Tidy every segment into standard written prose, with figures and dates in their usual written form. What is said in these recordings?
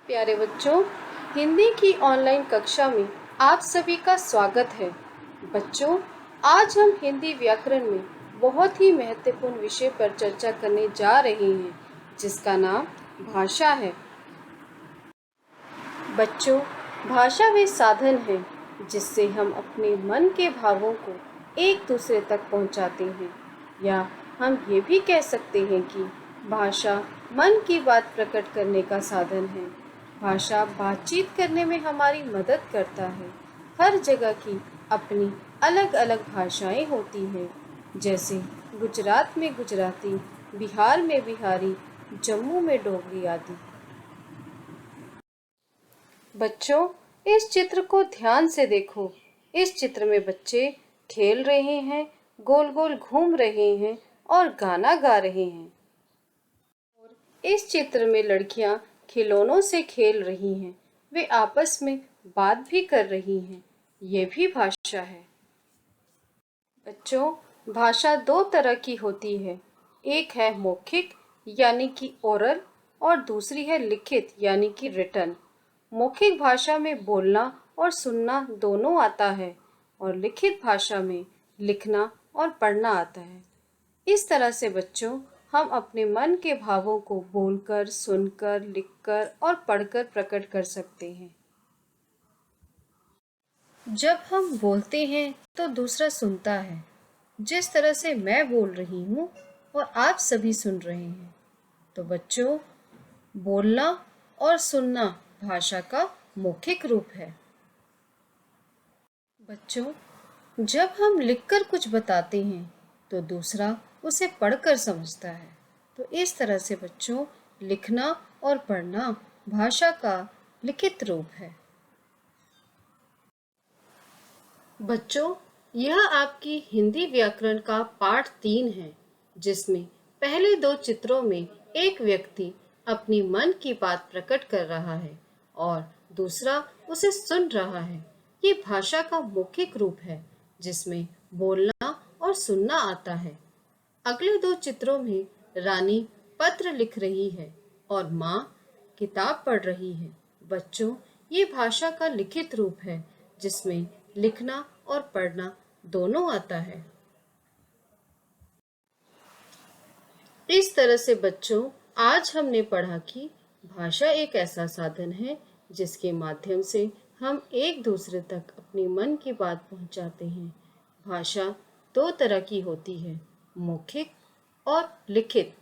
प्यारे बच्चों, हिंदी की ऑनलाइन कक्षा में आप सभी का स्वागत है। बच्चों, आज हम हिंदी व्याकरण में बहुत ही महत्वपूर्ण विषय पर चर्चा करने जा रहे हैं, जिसका नाम भाषा है। बच्चों, भाषा वे साधन है जिससे हम अपने मन के भावों को एक दूसरे तक पहुंचाते हैं, या हम ये भी कह सकते हैं कि भाषा मन की बात प्रकट करने का साधन है। भाषा बातचीत करने में हमारी मदद करता है। हर जगह की अपनी अलग अलग भाषाएं होती हैं, जैसे गुजरात में गुजराती, बिहार में बिहारी, जम्मू में डोगरी आदि। बच्चों, इस चित्र को ध्यान से देखो। इस चित्र में बच्चे खेल रहे हैं, गोल गोल घूम रहे हैं और गाना गा रहे हैं। और इस चित्र में लड़कियां खिलौनों से खेल रही हैं। वे आपस में बात भी कर रही हैं। ये भी भाषा है। बच्चों, भाषा दो तरह की होती है। एक है मौखिक यानी कि ओरल, और दूसरी है लिखित यानी कि रिटन। मौखिक भाषा में बोलना और सुनना दोनों आता है, और लिखित भाषा में लिखना और पढ़ना आता है। इस तरह से बच्चों, हम अपने मन के भावों को बोलकर, सुनकर, लिखकर और पढ़कर प्रकट कर सकते हैं। जब हम बोलते हैं तो दूसरा सुनता है, जिस तरह से मैं बोल रही हूँ और आप सभी सुन रहे हैं। तो बच्चों, बोलना और सुनना भाषा का मौखिक रूप है। बच्चों, जब हम लिखकर कुछ बताते हैं तो दूसरा उसे पढ़कर समझता है। तो इस तरह से बच्चों, लिखना और पढ़ना भाषा का लिखित रूप है। बच्चों, यह आपकी हिंदी व्याकरण का पाठ 3 है, जिसमें पहले 2 चित्रों में एक व्यक्ति अपनी मन की बात प्रकट कर रहा है और दूसरा उसे सुन रहा है। ये भाषा का मौखिक रूप है, जिसमें बोलना और सुनना आता है। अगले 2 चित्रों में रानी पत्र लिख रही है और माँ किताब पढ़ रही है। बच्चों, ये भाषा का लिखित रूप है, जिसमें लिखना और पढ़ना दोनों आता है। इस तरह से बच्चों, आज हमने पढ़ा कि भाषा एक ऐसा साधन है जिसके माध्यम से हम एक दूसरे तक अपने मन की बात पहुंचाते हैं। भाषा 2 तरह की होती है, मौखिक और लिखित।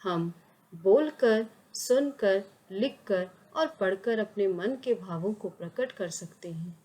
हम बोलकर, सुनकर, लिखकर और पढ़कर अपने मन के भावों को प्रकट कर सकते हैं।